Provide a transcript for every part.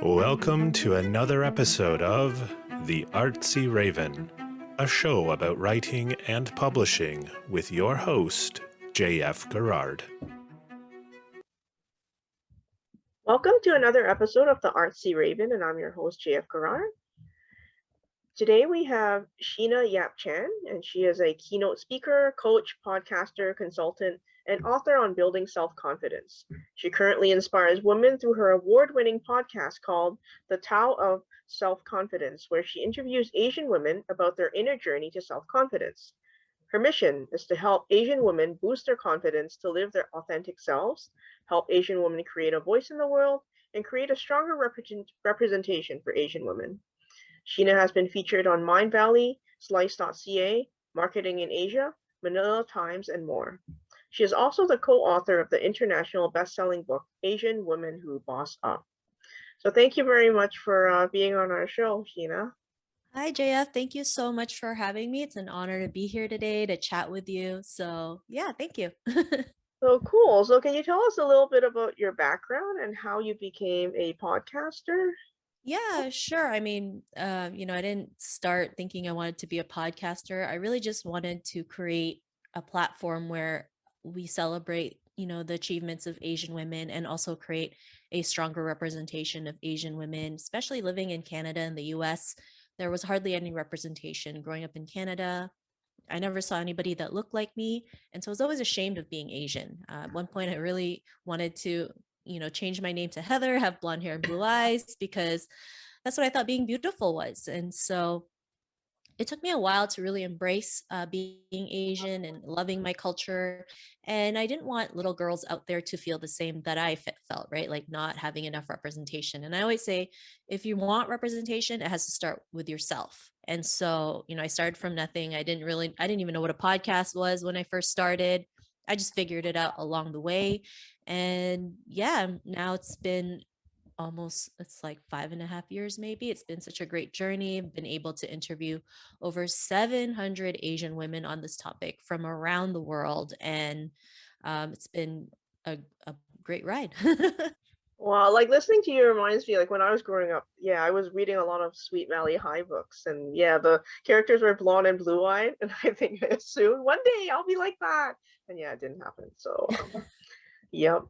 Welcome to another episode of The Artsy Raven, a show about writing and publishing with your host, J.F. Garrard. Welcome to another episode of the Artsy Raven, and I'm your host, J.F. Garrard. Today we have Sheena Yap Chan, and she is a keynote speaker, coach, podcaster, consultant, and author on building self-confidence. She currently inspires women through her award-winning podcast called the Tao of Self Confidence, where she interviews Asian women about their inner journey to self-confidence. Her mission is to help Asian women boost their confidence to live their authentic selves, help Asian women create a voice in the world, and create a stronger representation for Asian women. Sheena has been featured on MindValley, slice.ca, Marketing in Asia, Manila Times, and more. She is also the co-author of the international best-selling book, Asian Women Who Boss Up. So thank you very much for being on our show, Sheena. Hi, JF. Thank you so much for having me. It's an honor to be here today to chat with you. So yeah, thank you. So cool. So can you tell us a little bit about your background and how you became a podcaster? Yeah, sure. I mean, I didn't start thinking I wanted to be a podcaster. I really just wanted to create a platform where we celebrate, the achievements of Asian women and also create a stronger representation of Asian women, especially living in Canada and the US. There was hardly any representation growing up in Canada. I never saw anybody that looked like me. And so I was always ashamed of being Asian. At one point, I really wanted to, change my name to Heather, have blonde hair and blue eyes, because that's what I thought being beautiful was. And so it took me a while to really embrace being Asian and loving my culture. And I didn't want little girls out there to feel the same that I felt, right? Like not having enough representation. And I always say, if you want representation, it has to start with yourself. And so, I started from nothing. I didn't even know what a podcast was when I first started. I just figured it out along the way. And yeah, now it's like 5.5 years, maybe. It's been such a great journey. I've been able to interview over 700 Asian women on this topic from around the world. And it's been a great ride. Wow, like listening to you reminds me, like when I was growing up, I was reading a lot of Sweet Valley High books, and the characters were blonde and blue-eyed, and I think soon, one day I'll be like that. And it didn't happen. So, yep.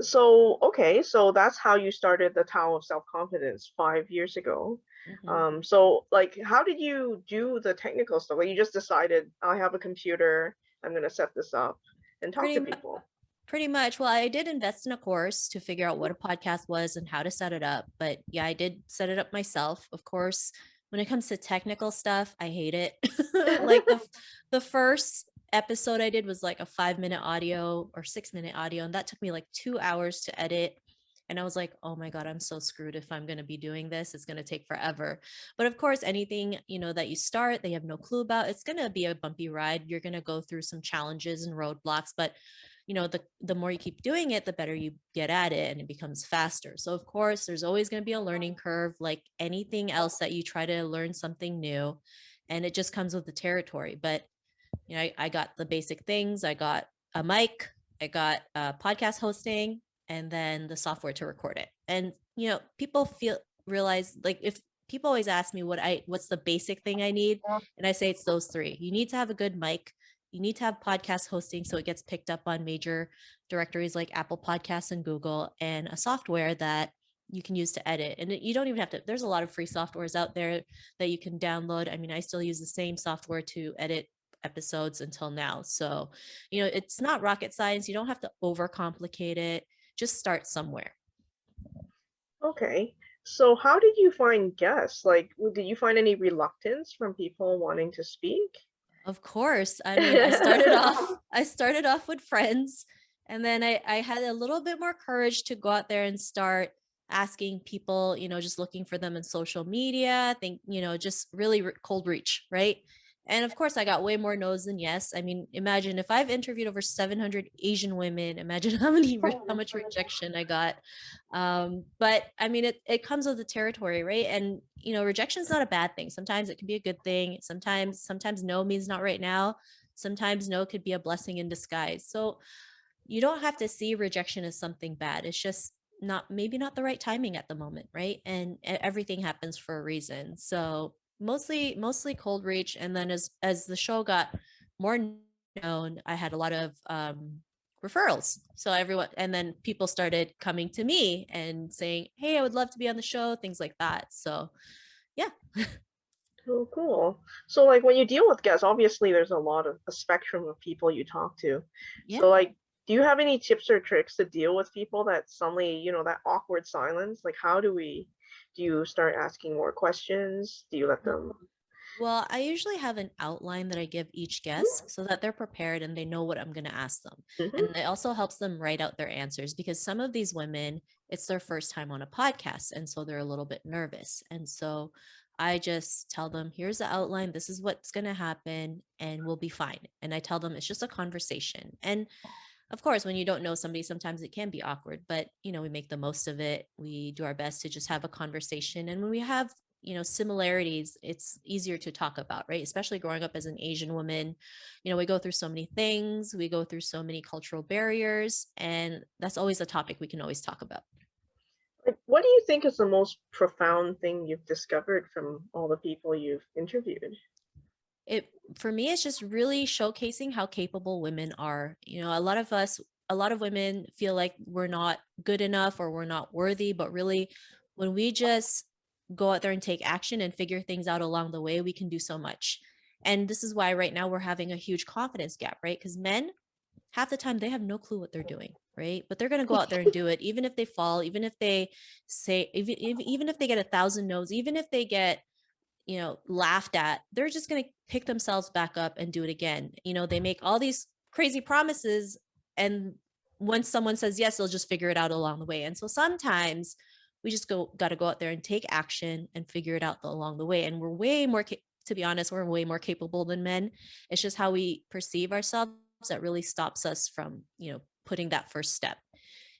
So, okay, so that's how you started the Tao of Self Confidence 5 years ago. Mhm. So like, how did you do the technical stuff? Like, you just decided, I have a computer, I'm gonna set this up and talk Pretty to much. people. Pretty much. Well, I did invest in a course to figure out what a podcast was and how to set it up. But yeah, I did set it up myself. Of course, when it comes to technical stuff, I hate it. Like the first episode I did was like a 5-minute audio or 6-minute audio, and that took me like 2 hours to edit. And I was like, oh my God, I'm so screwed if I'm going to be doing this. It's going to take forever. But of course, anything, that you start, they have no clue about, it's going to be a bumpy ride. You're going to go through some challenges and roadblocks, but the more you keep doing it, the better you get at it and it becomes faster. So of course, there's always going to be a learning curve, like anything else that you try to learn something new, and it just comes with the territory. But I got the basic things. I got a mic, I got podcast hosting, and then the software to record it. And people realize, like, if people always ask me what's the basic thing I need, and I say it's those three. You need to have a good mic. You need to have podcast hosting so it gets picked up on major directories like Apple Podcasts and Google, and a software that you can use to edit. And you don't even have to, there's a lot of free softwares out there that you can download. I mean, I still use the same software to edit episodes until now. So, it's not rocket science. You don't have to overcomplicate it. Just start somewhere. Okay. So how did you find guests? Like, did you find any reluctance from people wanting to speak? Of course. I mean, I started off with friends, and then I had a little bit more courage to go out there and start asking people, just looking for them in social media. I think, just really cold reach, right? And of course, I got way more no's than yes. I mean, imagine if I've interviewed over 700 Asian women, imagine how much rejection I got. But I mean, it comes with the territory, right? And rejection is not a bad thing. Sometimes it can be a good thing. Sometimes no means not right now. Sometimes no could be a blessing in disguise. So you don't have to see rejection as something bad. It's just maybe not the right timing at the moment, right? And everything happens for a reason. So mostly cold reach, and then as the show got more known, I had a lot of referrals. So everyone, and then people started coming to me and saying, "Hey, I would love to be on the show," things like that. So yeah. Oh, cool. So like when you deal with guests, obviously there's a spectrum of people you talk to. Yeah. So like, do you have any tips or tricks to deal with people that suddenly, that awkward silence? Like do you start asking more questions? Do you let them? Well, I usually have an outline that I give each guest so that they're prepared and they know what I'm going to ask them. Mm-hmm. And it also helps them write out their answers because some of these women, it's their first time on a podcast. And so they're a little bit nervous. And so I just tell them, here's the outline. This is what's going to happen and we'll be fine. And I tell them it's just a conversation. And of course, when you don't know somebody, sometimes it can be awkward, but we make the most of it. We do our best to just have a conversation. And when we have, similarities, it's easier to talk about, right? Especially growing up as an Asian woman, we go through so many things, we go through so many cultural barriers, and that's always a topic we can always talk about. Like, what do you think is the most profound thing you've discovered from all the people you've interviewed? It For me, it's just really showcasing how capable women are. A lot of women feel like we're not good enough or we're not worthy, but really when we just go out there and take action and figure things out along the way, we can do so much. And this is why right now we're having a huge confidence gap, right? Because men, half the time, they have no clue what they're doing, right? But they're going to go out there and do it, even if they fall, even if they say, even if they get 1,000 no's, even if they get laughed at, they're just going to pick themselves back up and do it again. They make all these crazy promises, and once someone says yes, they'll just figure it out along the way. And so sometimes we just got to go out there and take action and figure it out along the way. And we're way more, to be honest, we're way more capable than men. It's just how we perceive ourselves that really stops us from, putting that first step.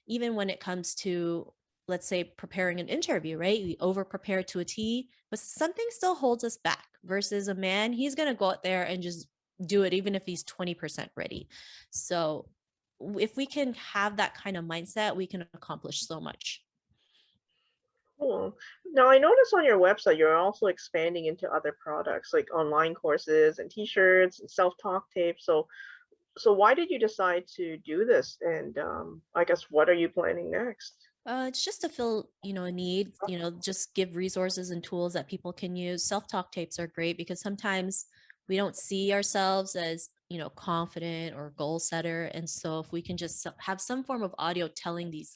Even when it comes to, let's say, preparing an interview, right? We over prepare to a T, but something still holds us back versus a man. He's going to go out there and just do it, even if he's 20% ready. So if we can have that kind of mindset, we can accomplish so much. Cool. Now, I noticed on your website you're also expanding into other products like online courses and t-shirts and self-talk tapes. So why did you decide to do this? And I guess what are you planning next? It's just to fill, a need, just give resources and tools that people can use. Self-talk tapes are great because sometimes we don't see ourselves as, confident or goal setter. And so if we can just have some form of audio telling these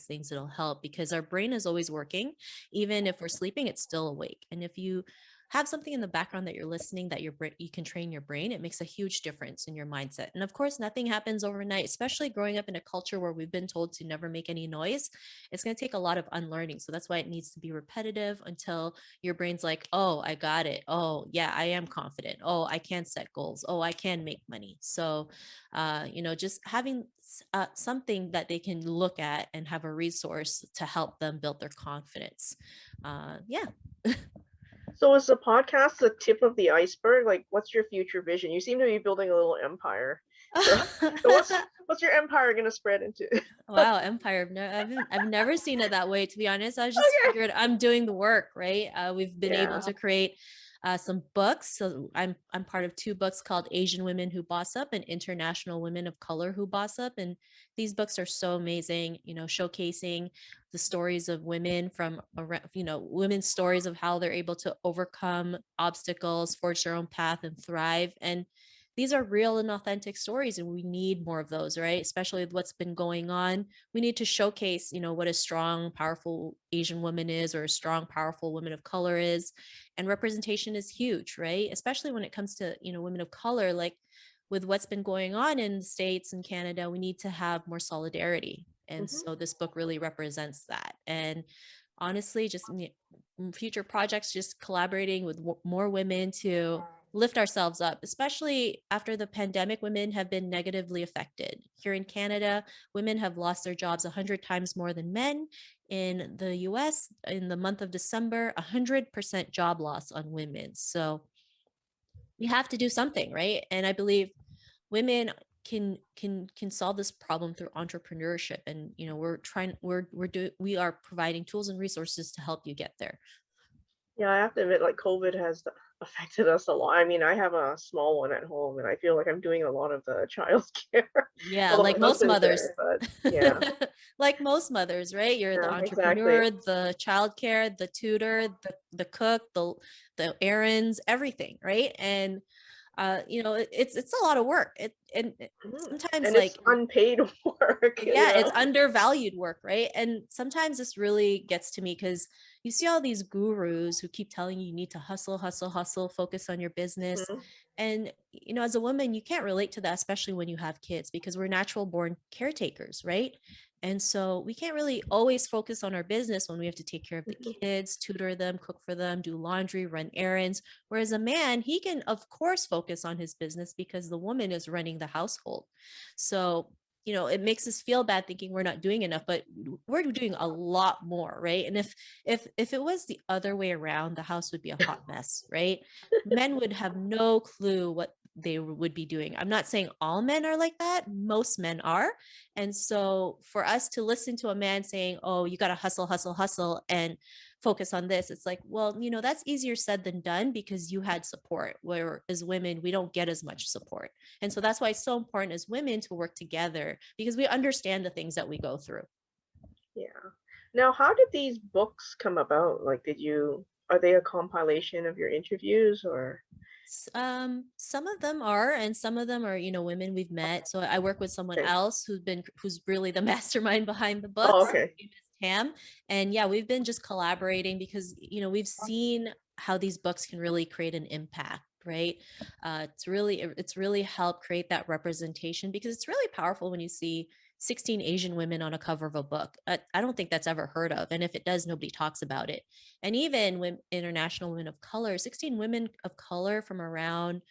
things, it'll help because our brain is always working. Even if we're sleeping, it's still awake. And if you have something in the background that you're listening that you can train your brain, it makes a huge difference in your mindset. And of course, nothing happens overnight, especially growing up in a culture where we've been told to never make any noise. It's going to take a lot of unlearning. So that's why it needs to be repetitive until your brain's like, oh, I got it. Oh, yeah, I am confident. Oh, I can set goals. Oh, I can make money. So, just having something that they can look at and have a resource to help them build their confidence. Yeah. So is the podcast the tip of the iceberg? Like, what's your future vision? You seem to be building a little empire. So, what's your empire going to spread into? Wow, empire. I've never seen it that way, to be honest. I just Okay. figured I'm doing the work, right? We've been able Yeah. to create some books. So I'm part of two books called Asian Women Who Boss Up and International Women of Color Who Boss Up. And these books are so amazing, showcasing the stories of women from around, women's stories of how they're able to overcome obstacles, forge their own path, and thrive. And these are real and authentic stories, and we need more of those, right? Especially with what's been going on. We need to showcase, what a strong, powerful Asian woman is, or a strong, powerful woman of color is. And representation is huge, right? Especially when it comes to, women of color, like with what's been going on in the States and Canada, we need to have more solidarity. And Hmm. so this book really represents that. And honestly, just future projects, just collaborating with more women to lift ourselves up, especially after the pandemic. Women have been negatively affected. Here in Canada, women have lost their jobs 100 times more than men. In the US, in the month of December, 100% job loss on women. So we have to do something, right? And I believe women can solve this problem through entrepreneurship. And we are providing tools and resources to help you get there. Yeah, I have to admit, like COVID has affected us a lot. I mean, I have a small one at home, and I feel like I'm doing a lot of the child's care. Yeah, Although my like most husband's mothers. there, but yeah, Like most mothers, right? You're the yeah, exactly. entrepreneur, the childcare, the tutor, the cook, the errands, everything, right? And it's a lot of work. Sometimes, And it's like, unpaid work, you yeah, it's know. undervalued work, right? And sometimes this really gets to me because you see all these gurus who keep telling you need to hustle, hustle, hustle, focus on your business. Mhm. And, as a woman, you can't relate to that, especially when you have kids, because we're natural born caretakers, right? And so we can't really always focus on our business when we have to take care of the Mhm. kids, tutor them, cook for them, do laundry, run errands. Whereas a man, he can, of course, focus on his business because the woman is running the household. So, it makes us feel bad thinking we're not doing enough, but we're doing a lot more, right? And if it was the other way around, the house would be a hot mess, right? Men would have no clue what they would be doing. I'm not saying all men are like that. Most men are. And so for us to listen to a man saying, "Oh, you got to hustle, hustle, hustle," and focus on this, it's like, well, that's easier said than done because you had support, where as women, we don't get as much support. And so that's why it's so important as women to work together, because we understand the things that we go through. Yeah. Now, how did these books come about? Like, are they a compilation of your interviews or? Some of them are, and some of them are, women we've met. So I work with someone Okay. else who's really the mastermind behind the Oh, books. Her okay. name is Tam. And yeah, we've been just collaborating because, we've seen how these books can really create an impact, right? It's really helped create that representation, because it's really powerful when you see 16 Asian women on a cover of a book. I don't think that's ever heard of. And if it does, nobody talks about it. And even when international women of color, 16 women of color from around,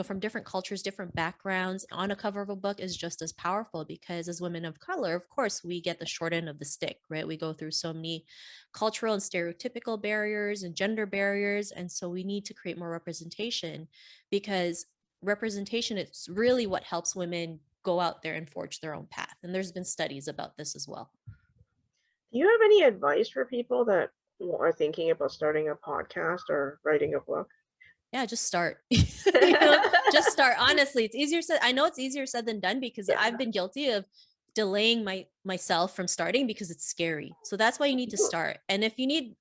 from different cultures, different backgrounds on a cover of a book is just as powerful, because as women of color, of course, we get the short end of the stick, right? We go through so many cultural and stereotypical barriers and gender barriers. And so we need to create more representation, because representation, it's really what helps women go out there and forge their own path. And there's been studies about this as well. Do you have any advice for people that are thinking about starting a podcast or writing a book? Yeah, just start. Just start. Honestly, it's easier said. I know it's easier said than done, because Yeah. I've been guilty of delaying myself from starting because it's scary. So that's why you need to start. And if you need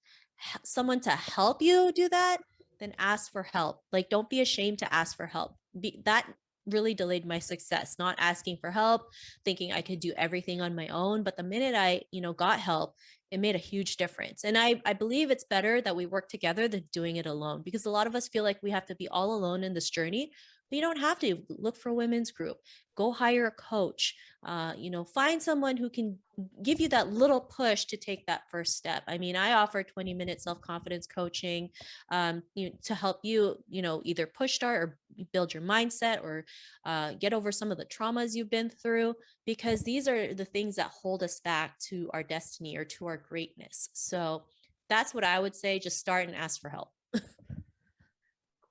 someone to help you do that, then ask for help. Like, don't be ashamed to ask for help. That really delayed my success, not asking for help, thinking I could do everything on my own. But the minute I, got help, it made a huge difference. And I believe it's better that we work together than doing it alone, because a lot of us feel like we have to be all alone in this journey. But you don't have to. Look for a women's group, go hire a coach, find someone who can give you that little push to take that first step. I mean, I offer 20-minute self-confidence coaching, to help you, either push start or build your mindset, or get over some of the traumas you've been through, because these are the things that hold us back to our destiny or to our greatness. So that's what I would say. Just start and ask for help.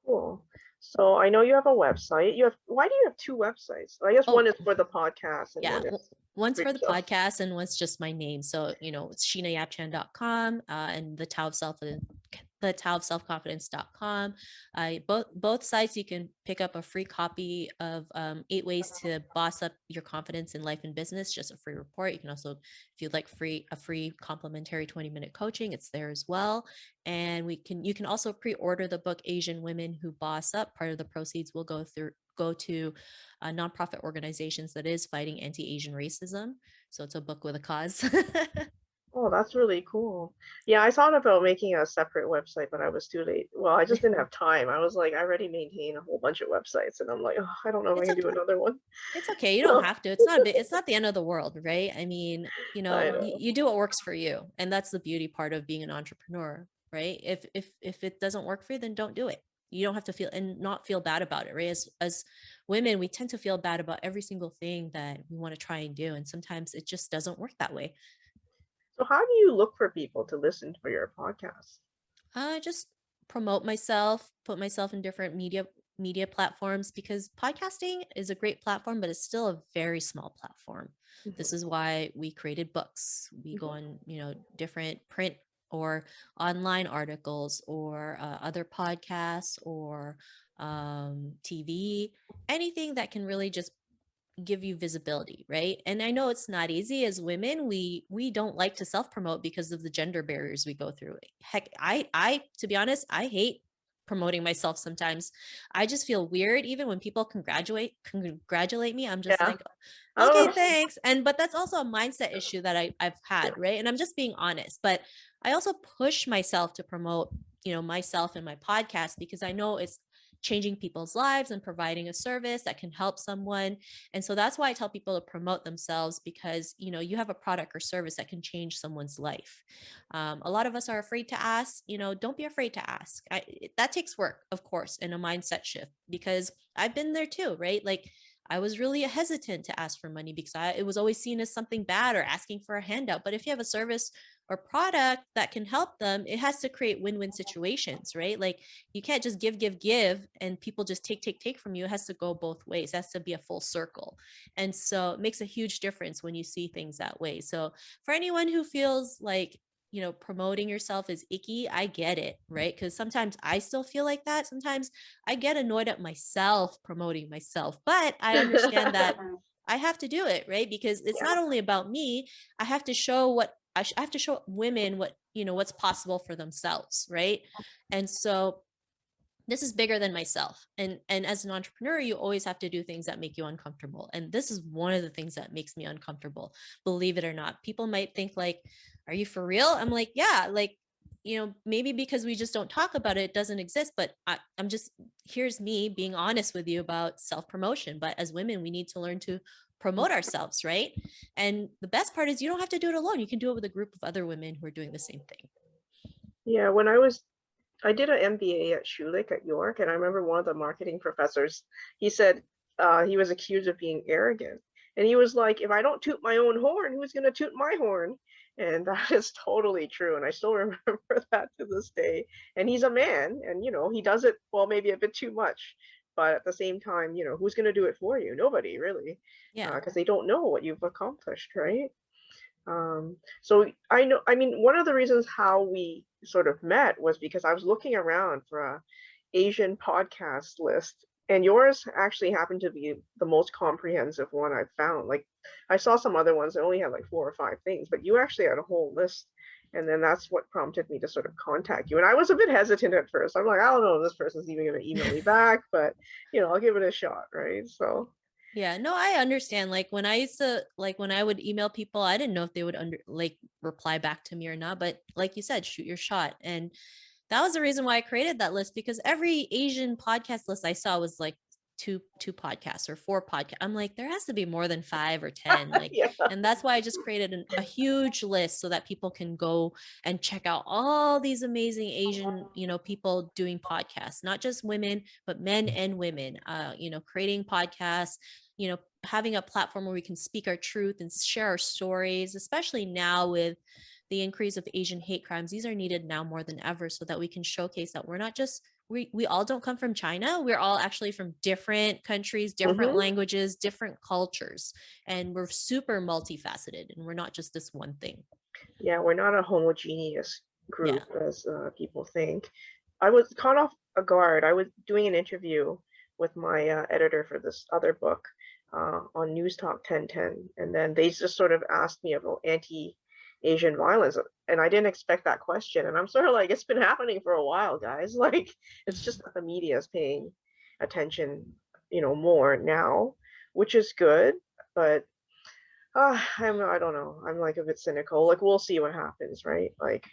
Cool. So I know you have a website. Why do you have two websites? I guess one Oh, is for the podcast and yeah. one is One's for for the yourself. podcast and one's just my name. So, it's SheenaYapChan.com, and the Tao of Self Confidence.com. Both sites, you can pick up a free copy of 8 ways to boss up your confidence in life and business, just a free report. You can also, if you'd like a free complimentary 20-minute coaching, it's there as well. And you can also pre-order the book Asian Women Who Boss Up. Part of the proceeds will go to nonprofit organizations that is fighting anti-Asian racism. So it's a book with a cause. Oh, that's really cool. Yeah, I thought about making a separate website, but I was too late. Well, I just didn't have time. I was like, I already maintain a whole bunch of websites, and I'm like, oh, I don't know if I It's can do okay. another one. It's okay. You don't So have to. It's not the end of the world, right? I mean, I you know. do what works for you. And that's the beauty part of being an entrepreneur, right? If it doesn't work for you, then don't do it. You don't have to not feel bad about it, right? As women, we tend to feel bad about every single thing that we want to try and do. And sometimes it just doesn't work that way. So how do you look for people to listen for your podcast? Just promote myself, put myself in different media platforms, because podcasting is a great platform, but it's still a very small platform. This is why we created books. We go on, different print or online articles, or other podcasts, or TV, anything that can really just give you visibility, right? And I know it's not easy. As women, we don't like to self-promote because of the gender barriers we go through. Heck, I to be honest, I hate promoting myself sometimes. I just feel weird even when people congratulate me. I'm just Yeah. like, okay, Oh, thanks. But that's also a mindset issue that I've had, right? And I'm just being honest. But I also push myself to promote, myself and my podcast, because I know it's changing people's lives and providing a service that can help someone. And so that's why I tell people to promote themselves, because you have a product or service that can change someone's life. A lot of us are afraid to ask. Don't be afraid to ask. That takes work, of course, and a mindset shift, because I've been there too, right? Like, I was really hesitant to ask for money because it was always seen as something bad, or asking for a handout. But if you have a service or product that can help them, it has to create win-win situations, right? Like, you can't just give and people just take from you. It has to go both ways. It has to be a full circle. And so it makes a huge difference when you see things that way. So for anyone who feels like, promoting yourself is icky, I get it, right? Because sometimes I still feel like that. Sometimes I get annoyed at myself promoting myself, but I understand that I have to do it, right? Because it's not only about me. I have to show I have to show women what's possible for themselves, right? And so this is bigger than myself. And as an entrepreneur, you always have to do things that make you uncomfortable. And this is one of the things that makes me uncomfortable, believe it or not. People might think like, are you for real? I'm like, yeah, like, maybe because we just don't talk about it, it doesn't exist. But I'm just, here's me being honest with you about self-promotion. But as women, we need to learn to promote ourselves, right? And the best part is you don't have to do it alone. You can do it with a group of other women who are doing the same thing. yeah. I did an MBA at Schulich at York, and I remember one of the marketing professors, he said he was accused of being arrogant. And he was like, if I don't toot my own horn, who's going to toot my horn? And that is totally true. And I still remember that to this day. And he's a man, and, he does it, well, maybe a bit too much. But at the same time, who's going to do it for you? Nobody, really, Yeah. because they don't know what you've accomplished, right? So I know, I mean, one of the reasons how we sort of met was because I was looking around for a Asian podcast list, and yours actually happened to be the most comprehensive one I've found. Like, I saw some other ones that only had like 4 or 5 things, but you actually had a whole list. And then that's what prompted me to sort of contact you. And I was a bit hesitant at first. I'm like, I don't know if this person's even going to email me back, but I'll give it a shot, right? So Yeah, no, I understand. Like, when I used to, like, when I would email people, I didn't know if they would reply back to me or not. But like you said, shoot your shot. And that was the reason why I created that list, because every Asian podcast list I saw was like two podcasts or four podcasts. I'm like, there has to be more than 5 or 10. Like, yeah, and that's why I just created a huge list so that people can go and check out all these amazing Asian, people doing podcasts, not just women, but men and women, creating podcasts, having a platform where we can speak our truth and share our stories, especially now with the increase of Asian hate crimes. These are needed now more than ever, so that we can showcase that we're not just, we all don't come from China. We're all actually from different countries, different hmm languages, different cultures, and we're super multifaceted, and we're not just this one thing. yeah, we're not a homogeneous Yeah. group as people think. I was caught off a guard. I was doing an interview with my editor for this other book on News Talk 1010, and then they just sort of asked me about anti-Asian violence, and I didn't expect that question. And I'm sort of like, it's been happening for a while, guys. Like, it's just that the media is paying attention, more now, which is good, but I don't know. I'm like a bit cynical. Like, we'll see what happens, right? Like,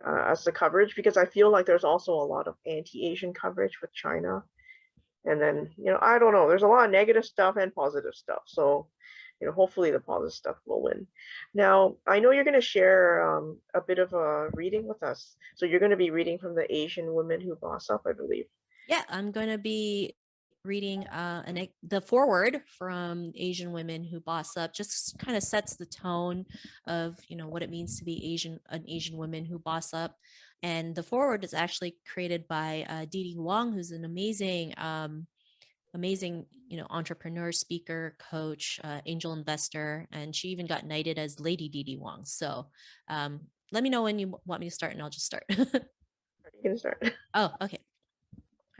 as the coverage, because I feel like there's also a lot of anti-Asian coverage with China. And then, I don't know. There's a lot of negative stuff and positive stuff. So, hopefully the positive stuff will win. Now, I know you're going to share a bit of a reading with us. So you're going to be reading from the Asian Women Who Boss Up, I believe. Yeah, I'm going to be reading the foreword from Asian Women Who Boss Up. Just kind of sets the tone of, what it means to be an Asian woman who boss up. And the foreword is actually created by Dee Dee Wong, who's an amazing entrepreneur, speaker, coach, angel investor, and she even got knighted as Lady Dee Dee Wong. So let me know when you want me to start, and I'll just start. You can start. Oh, okay.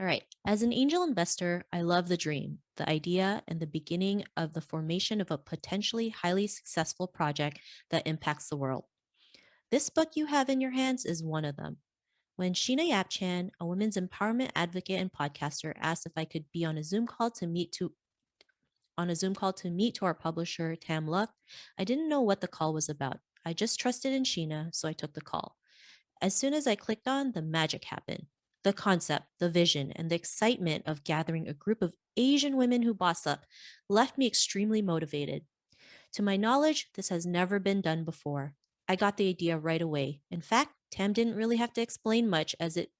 All right. As an angel investor, I love the dream, the idea, and the beginning of the formation of a potentially highly successful project that impacts the world. This book you have in your hands is one of them. When Sheena Yap Chan, a women's empowerment advocate and podcaster, asked if I could be on a Zoom call to meet to our publisher, Tam Luck, I didn't know what the call was about. I just trusted in Sheena, so I took the call. As soon as I clicked on, the magic happened. The concept, the vision, and the excitement of gathering a group of Asian women who boss up left me extremely motivated. To my knowledge, this has never been done before. I got the idea right away. In fact, Tam didn't really have to explain much, as it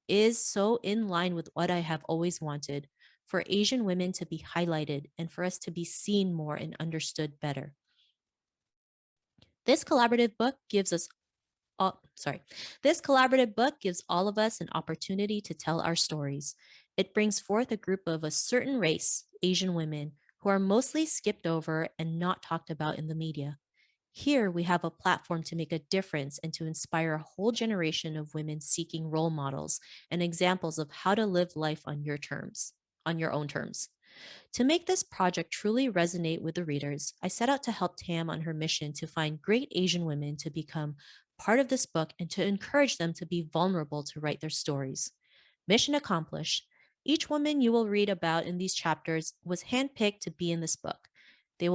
is so in line with what I have always wanted, for Asian women to be highlighted and for us to be seen more and understood better. This collaborative book gives us This collaborative book gives all of us an opportunity to tell our stories. It brings forth a group of a certain race, Asian women, who are mostly skipped over and not talked about in the media. Here, we have a platform to make a difference and to inspire a whole generation of women seeking role models and examples of how to live life on your own terms. To make this project truly resonate with the readers, I set out to help Tam on her mission to find great Asian women to become part of this book and to encourage them to be vulnerable to write their stories. Mission accomplished. Each woman you will read about in these chapters was handpicked to be in this book. They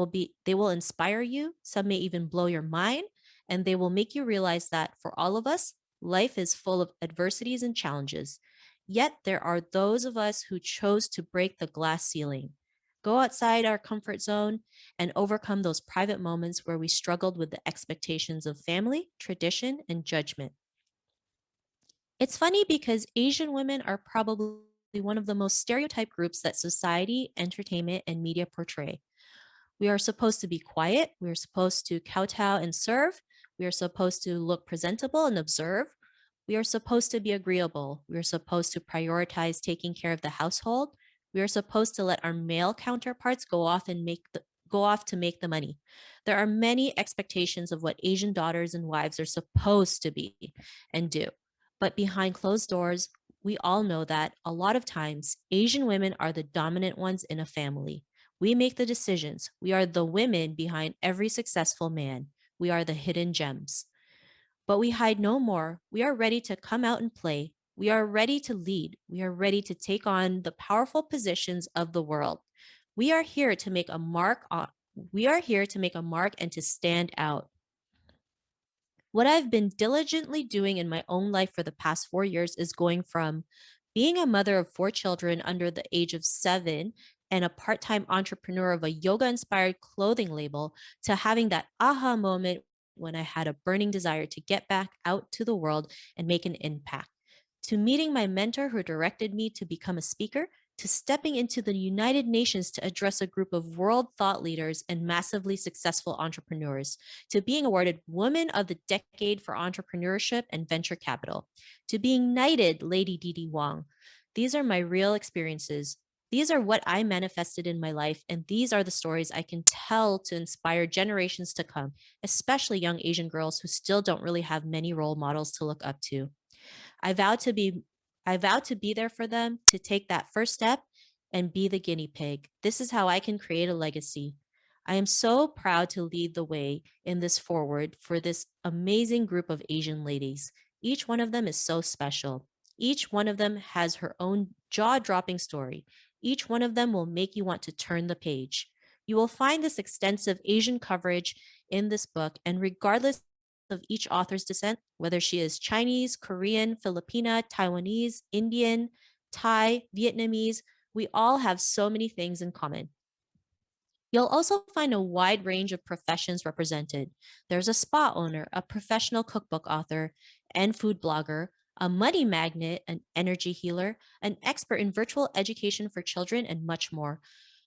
will inspire you, some may even blow your mind, and they will make you realize that for all of us, life is full of adversities and challenges. Yet there are those of us who chose to break the glass ceiling, go outside our comfort zone, and overcome those private moments where we struggled with the expectations of family, tradition, and judgment. It's funny because Asian women are probably one of the most stereotyped groups that society, entertainment, and media portray. We are supposed to be quiet. We are supposed to kowtow and serve. We are supposed to look presentable and observe. We are supposed to be agreeable. We are supposed to prioritize taking care of the household. We are supposed to let our male counterparts go off to make the money. There are many expectations of what Asian daughters and wives are supposed to be and do. But behind closed doors, we all know that a lot of times Asian women are the dominant ones in a family. We make the decisions. We are the women behind every successful man. We are the hidden gems. But we hide no more. We are ready to come out and play. We are ready to lead. We are ready to take on the powerful positions of the world. We are here to make a mark and to stand out. What I've been diligently doing in my own life for the past 4 years is going from being a mother of 4 children under the age of 7 and a part time entrepreneur of a yoga inspired clothing label to having that aha moment when I had a burning desire to get back out to the world and make an impact, to meeting my mentor who directed me to become a speaker, to stepping into the United Nations to address a group of world thought leaders and massively successful entrepreneurs, to being awarded Woman of the Decade for Entrepreneurship and Venture Capital, to being knighted Lady Dee Dee Wong. These are my real experiences. These are what I manifested in my life, and these are the stories I can tell to inspire generations to come, especially young Asian girls who still don't really have many role models to look up to. I vow to be I vow to be there for them, to take that first step and be the guinea pig. This is how I can create a legacy. I am so proud to lead the way in this forward for this amazing group of Asian ladies. Each one of them is so special. Each one of them has her own jaw-dropping story. Each one of them will make you want to turn the page. You will find this extensive Asian coverage in this book, and regardless of each author's descent, whether she is Chinese, Korean, Filipina, Taiwanese, Indian, Thai, Vietnamese, we all have so many things in common. You'll also find a wide range of professions represented. There's a spa owner, a professional cookbook author and food blogger, a money magnet, an energy healer, an expert in virtual education for children, and much more.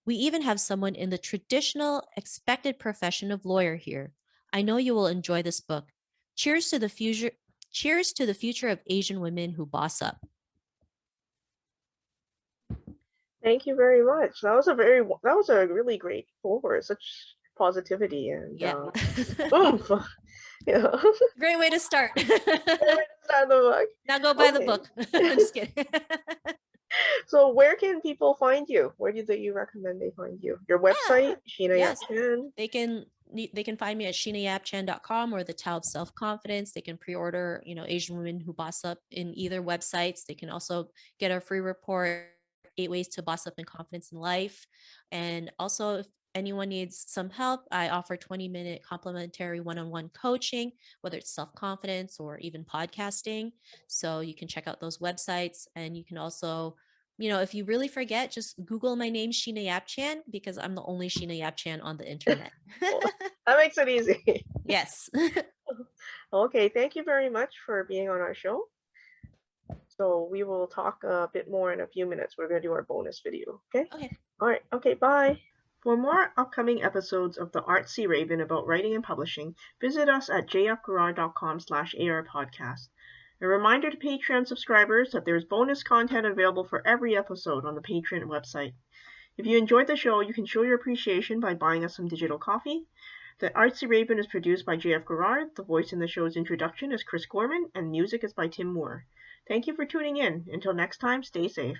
We even have someone in the traditional expected profession of lawyer here. I know you will enjoy this book. Cheers to the future. Cheers to the future of Asian women who boss up. Thank you very much. That was a really great forward. Such positivity and Yeah. oomph. Yeah. Great way to start. Start the book. Now go buy the Okay. book. I'm just kidding. So where can people find you? Where do you recommend they find you? Your website, Sheena Yap Yes. Chan. They can find me at sheenayapchan.com or the Tao of Self Confidence. They can pre-order, Asian Women Who Boss Up in either websites. They can also get our free report, 8 Ways to Boss Up in Confidence in Life. And also, if anyone needs some help, I offer 20-minute complimentary one-on-one coaching, whether it's self-confidence or even podcasting. So you can check out those websites, and you can also, if you really forget, just Google my name, Sheena Yap Chan, because I'm the only Sheena Yap Chan on the internet. That makes it easy. Yes. Okay, thank you very much for being on our show. So we will talk a bit more in a few minutes. We're going to do our bonus video, okay? Okay. All right, okay, bye. For more upcoming episodes of the Artsy Raven about writing and publishing, visit us at jfgarrar.com/arpodcast. A reminder to Patreon subscribers that there's bonus content available for every episode on the Patreon website. If you enjoyed the show, you can show your appreciation by buying us some digital coffee. The Artsy Raven is produced by J.F. Garrard. The voice in the show's introduction is Chris Gorman, and music is by Tim Moore. Thank you for tuning in. Until next time, stay safe.